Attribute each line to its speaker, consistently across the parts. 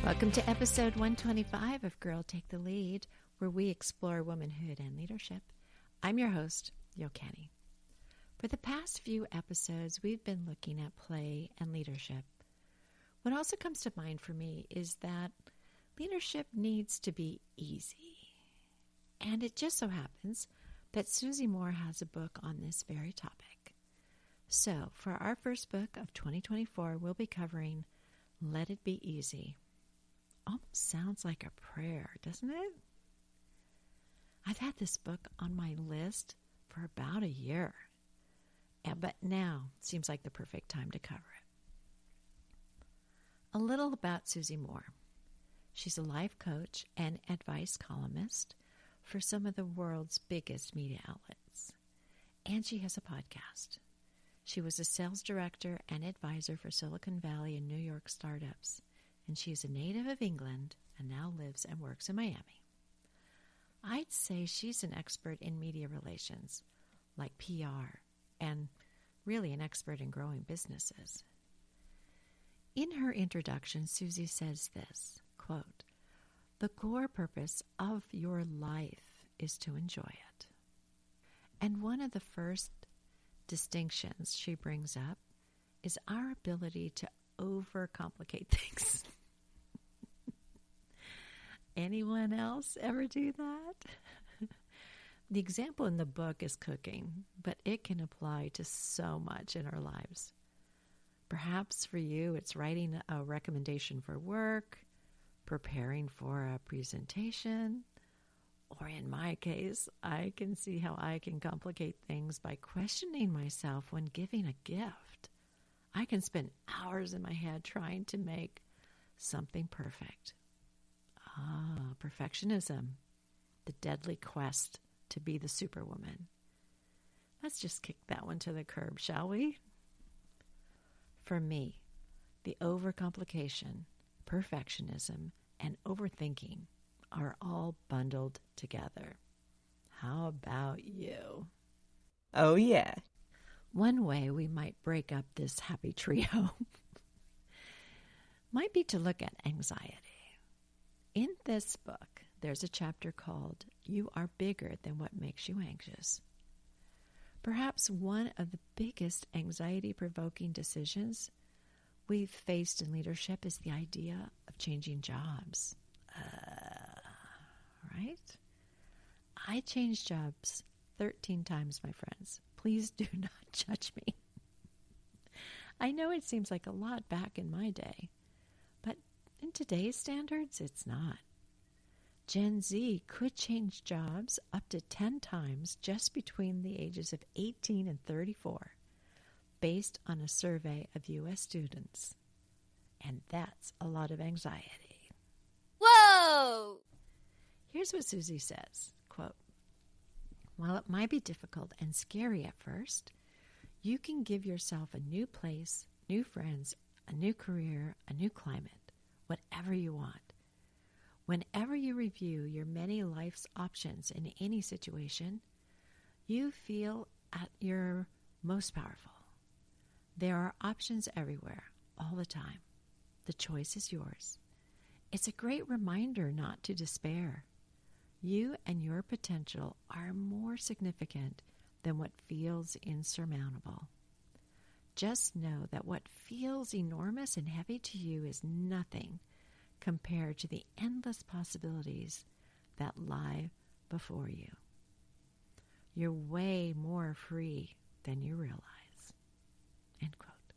Speaker 1: Welcome to episode 125 of Girl Take the Lead, where we explore womanhood and leadership. I'm your host, Yo Kenny. For the past few episodes, we've been looking at play and leadership. What also comes to mind for me is that leadership needs to be easy. And it just so happens that Susie Moore has a book on this very topic. So, for our first book of 2024, we'll be covering Let It Be Easy. Almost sounds like a prayer, doesn't it? I've had this book on my list for about a year, but now seems like the perfect time to cover it. A little about Susie Moore. She's a life coach and advice columnist for some of the world's biggest media outlets, and she has a podcast. She was a sales director and advisor for Silicon Valley and New York startups, and she is a native of England and now lives and works in Miami. I'd say she's an expert in media relations, like PR, and really an expert in growing businesses. In her introduction, Susie says this, quote, "The core purpose of your life is to enjoy it." And one of the first distinctions she brings up is our ability to overcomplicate things. Anyone else ever do that? The example in the book is cooking, but it can apply to so much in our lives. Perhaps for you, it's writing a recommendation for work, preparing for a presentation, or in my case, I can see how I can complicate things by questioning myself when giving a gift. I can spend hours in my head trying to make something perfect. Perfectionism, the deadly quest to be the superwoman. Let's just kick that one to the curb, shall we? For me, the overcomplication, perfectionism, and overthinking are all bundled together. How about you?
Speaker 2: Oh, yeah.
Speaker 1: One way we might break up this happy trio might be to look at anxiety. In this book, there's a chapter called You Are Bigger Than What Makes You Anxious. Perhaps one of the biggest anxiety-provoking decisions we've faced in leadership is the idea of changing jobs. Right? I changed jobs 13 times, my friends. Please do not judge me. I know it seems like a lot back in my day, but in today's standards, it's not. Gen Z could change jobs up to 10 times just between the ages of 18 and 34, based on a survey of U.S. students. And that's a lot of anxiety.
Speaker 3: Whoa!
Speaker 1: Here's what Susie says, quote, "While it might be difficult and scary at first, you can give yourself a new place, new friends, a new career, a new climate, whatever you want. Whenever you review your many life's options in any situation, you feel at your most powerful. There are options everywhere, all the time. The choice is yours. It's a great reminder not to despair. You and your potential are more significant than what feels insurmountable. Just know that what feels enormous and heavy to you is nothing compared to the endless possibilities that lie before you. You're way more free than you realize." End quote.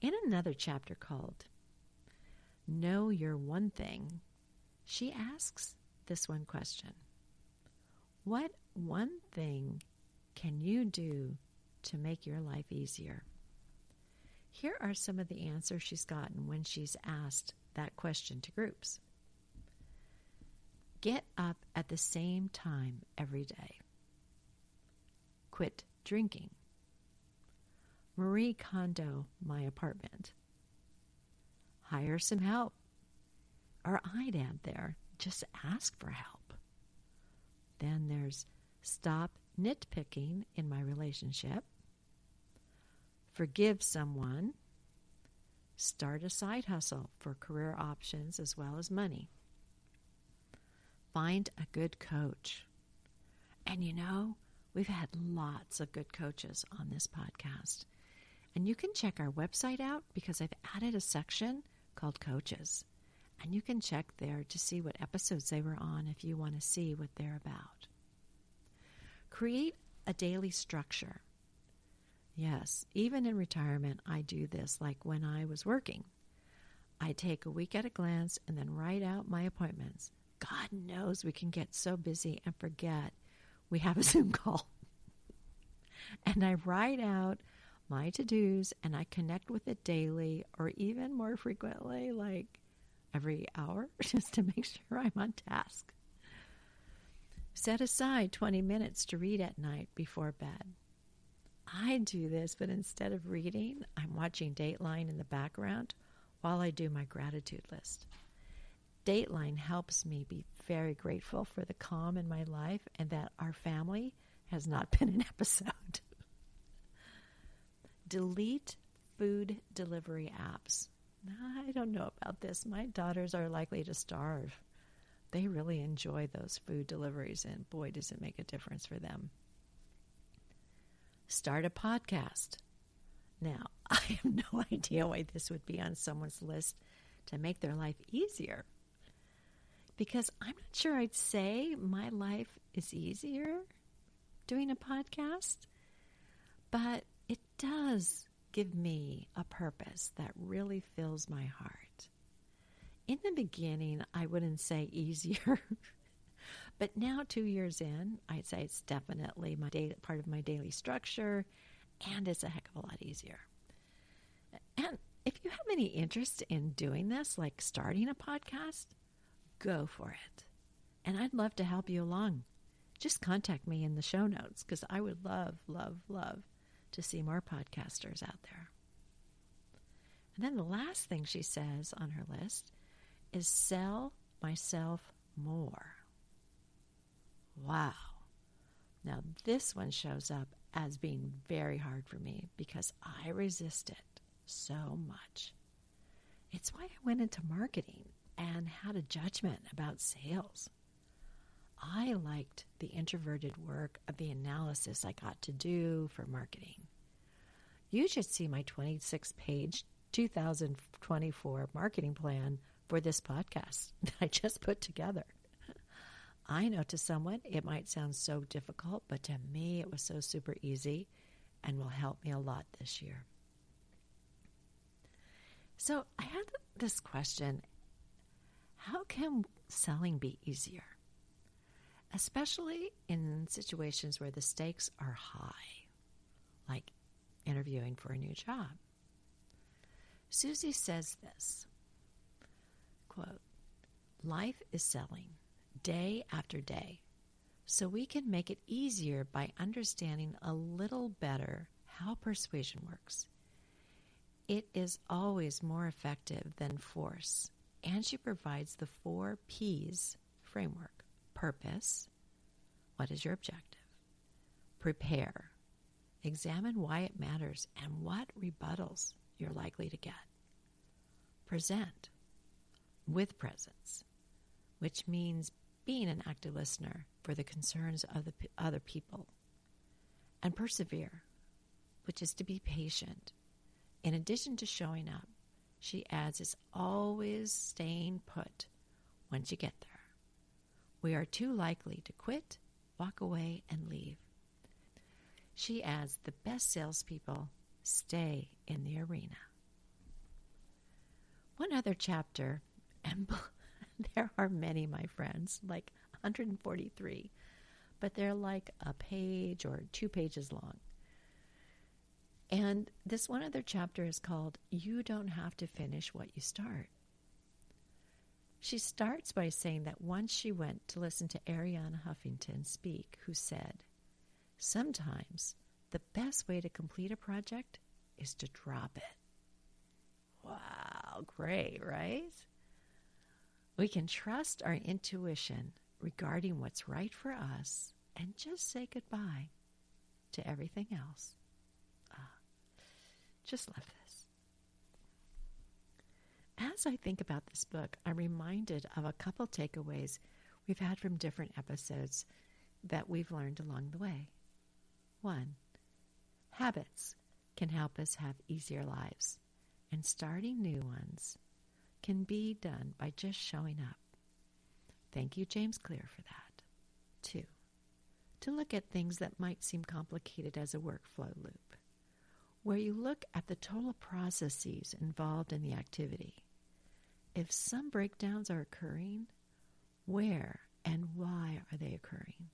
Speaker 1: In another chapter called Know Your One Thing, she asks this one question: what one thing can you do to make your life easier? Here are some of the answers she's gotten when she's asked that question to groups. Get up at the same time every day. Quit drinking. Marie Kondo my apartment. Hire some help. Or I'd add there, just ask for help. Then there's stop nitpicking in my relationship. Forgive someone. Start a side hustle for career options as well as money. Find a good coach. And we've had lots of good coaches on this podcast. And you can check our website out because I've added a section called Coaches. And you can check there to see what episodes they were on if you want to see what they're about. Create a daily structure. Yes, even in retirement, I do this like when I was working. I take a week at a glance and then write out my appointments. God knows we can get so busy and forget we have a Zoom call. And I write out my to-dos and I connect with it daily or even more frequently, like every hour, just to make sure I'm on task. Set aside 20 minutes to read at night before bed. I do this, but instead of reading, I'm watching Dateline in the background while I do my gratitude list. Dateline helps me be very grateful for the calm in my life and that our family has not been an episode. Delete food delivery apps. I don't know about this. My daughters are likely to starve. They really enjoy those food deliveries, and boy, does it make a difference for them. Start a podcast. Now, I have no idea why this would be on someone's list to make their life easier. Because I'm not sure I'd say my life is easier doing a podcast, but it does give me a purpose that really fills my heart. In the beginning, I wouldn't say easier, but now 2 years in, I'd say it's definitely part of my daily structure, and it's a heck of a lot easier. And if you have any interest in doing this, like starting a podcast, go for it. And I'd love to help you along. Just contact me in the show notes because I would love, love, love to see more podcasters out there. And then the last thing she says on her list is sell myself more. Wow. Now this one shows up as being very hard for me because I resist it so much. It's why I went into marketing and had a judgment about sales. I liked the introverted work of the analysis I got to do for marketing. You should see my 26-page 2024 marketing plan for this podcast that I just put together. I know to someone it might sound so difficult, but to me it was so super easy and will help me a lot this year. So I had this question, how can selling be easier? Especially in situations where the stakes are high, like interviewing for a new job. Susie says this, quote, life is selling day after day, so we can make it easier by understanding a little better how persuasion works. It is always more effective than force, and she provides the 4 P's framework. Purpose. What is your objective? Prepare. Examine why it matters and what rebuttals you're likely to get. Present. With presence, which means being an active listener for the concerns of the other people. And persevere, which is to be patient. In addition to showing up, she adds, is always staying put once you get there. We are too likely to quit, walk away, and leave. She adds, the best salespeople stay in the arena. One other chapter, and there are many, my friends, like 143, but they're like a page or 2 pages long. And this one other chapter is called, You Don't Have to Finish What You Start. She starts by saying that once she went to listen to Arianna Huffington speak, who said, sometimes the best way to complete a project is to drop it. Wow, great, right? We can trust our intuition regarding what's right for us and just say goodbye to everything else. Just love this. As I think about this book, I'm reminded of a couple takeaways we've had from different episodes that we've learned along the way. 1. Habits can help us have easier lives, and starting new ones can be done by just showing up. Thank you, James Clear, for that. 2. To look at things that might seem complicated as a workflow loop, where you look at the total processes involved in the activity. If some breakdowns are occurring, where and why are they occurring?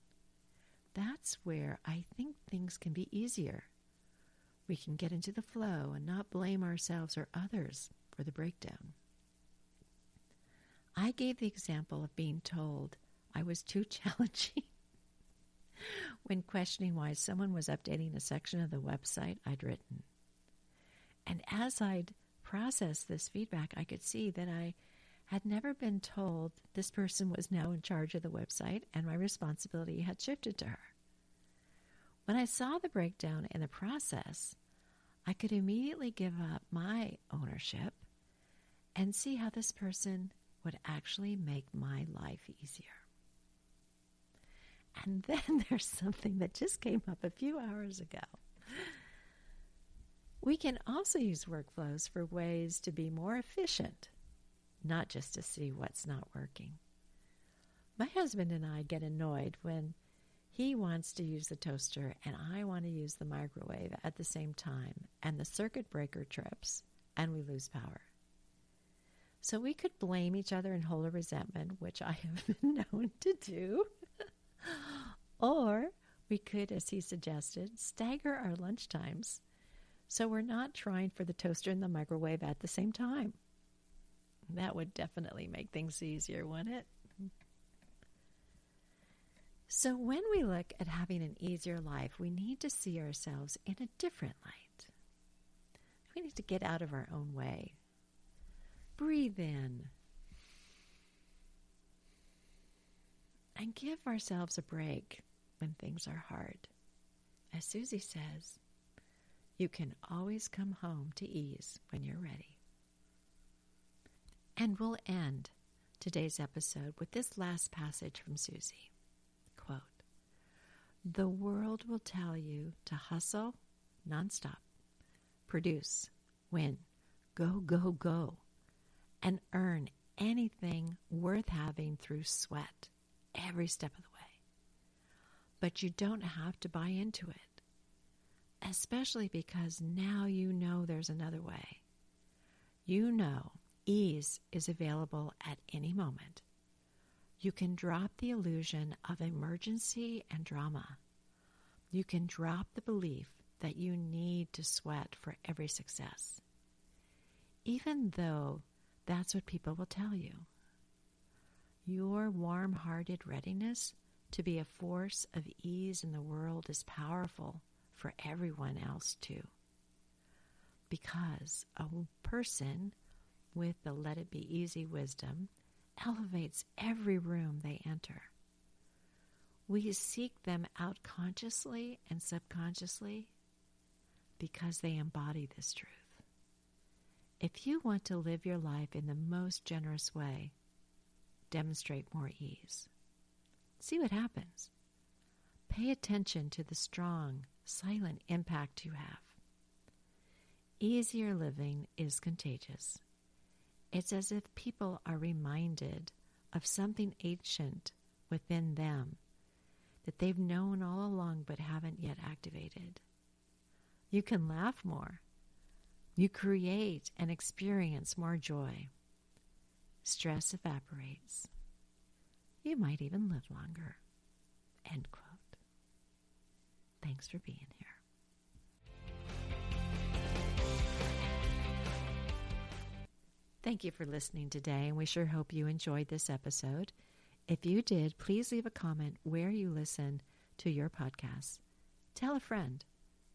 Speaker 1: That's where I think things can be easier. We can get into the flow and not blame ourselves or others for the breakdown. I gave the example of being told I was too challenging when questioning why someone was updating a section of the website I'd written. And as I'd processed this feedback, I could see that I had never been told this person was now in charge of the website and my responsibility had shifted to her. When I saw the breakdown in the process, I could immediately give up my ownership and see how this person would actually make my life easier. And then there's something that just came up a few hours ago. We can also use workflows for ways to be more efficient, not just to see what's not working. My husband and I get annoyed when he wants to use the toaster and I want to use the microwave at the same time, and the circuit breaker trips and we lose power. So we could blame each other and hold a resentment, which I have been known to do. Or we could, as he suggested, stagger our lunch times so we're not trying for the toaster and the microwave at the same time. That would definitely make things easier, wouldn't it? So when we look at having an easier life, we need to see ourselves in a different light. We need to get out of our own way. Breathe in and give ourselves a break when things are hard. As Susie says, you can always come home to ease when you're ready. And we'll end today's episode with this last passage from Susie. Quote, "The world will tell you to hustle nonstop, produce, win, go, go, go, and earn anything worth having through sweat every step of the way. But you don't have to buy into it, especially because now you know there's another way. You know ease is available at any moment. You can drop the illusion of emergency and drama. You can drop the belief that you need to sweat for every success, even though that's what people will tell you. Your warm-hearted readiness to be a force of ease in the world is powerful for everyone else too. Because a person with the let it be easy wisdom elevates every room they enter. We seek them out consciously and subconsciously because they embody this truth. If you want to live your life in the most generous way, demonstrate more ease. See what happens. Pay attention to the strong, silent impact you have. Easier living is contagious. It's as if people are reminded of something ancient within them that they've known all along but haven't yet activated. You can laugh more. You create and experience more joy. Stress evaporates. You might even live longer." End quote. Thanks for being here. Thank you for listening today, and we sure hope you enjoyed this episode. If you did, please leave a comment where you listen to your podcasts. Tell a friend.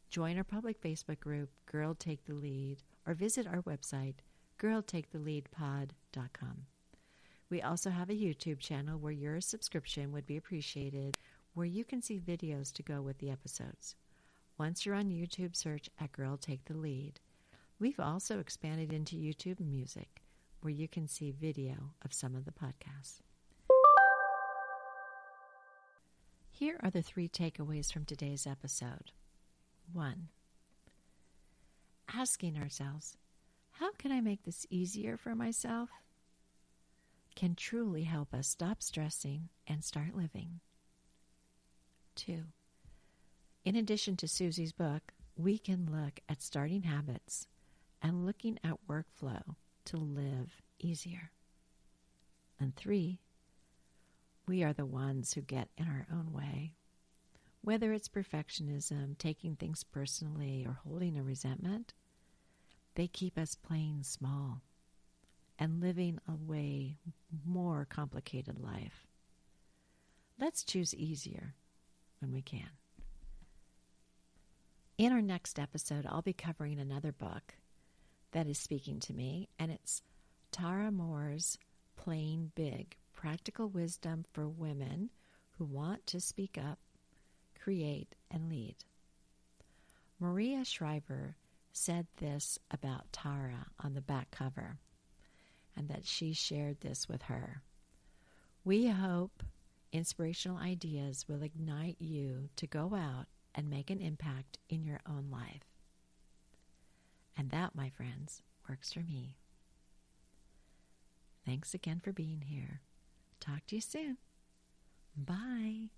Speaker 1: Join our public Facebook group, Girl Take the Lead, or visit our website, girltaketheleadpod.com. We also have a YouTube channel where your subscription would be appreciated, where you can see videos to go with the episodes. Once you're on YouTube, search at Girl Take the Lead. We've also expanded into YouTube Music, where you can see video of some of the podcasts. Here are the 3 takeaways from today's episode. 1. Asking ourselves, how can I make this easier for myself? Can truly help us stop stressing and start living. 2. In addition to Susie's book, we can look at starting habits and looking at workflow to live easier. And 3, we are the ones who get in our own way. Whether it's perfectionism, taking things personally, or holding a resentment, they keep us playing small and living a way more complicated life. Let's choose easier when we can. In our next episode, I'll be covering another book that is speaking to me, and it's Tara Moore's Playing Big, Practical Wisdom for Women Who Want to Speak Up, Create, and Lead. Maria Shriver said this about Tara on the back cover, and that she shared this with her. We hope inspirational ideas will ignite you to go out and make an impact in your own life. And that, my friends, works for me. Thanks again for being here. Talk to you soon. Bye.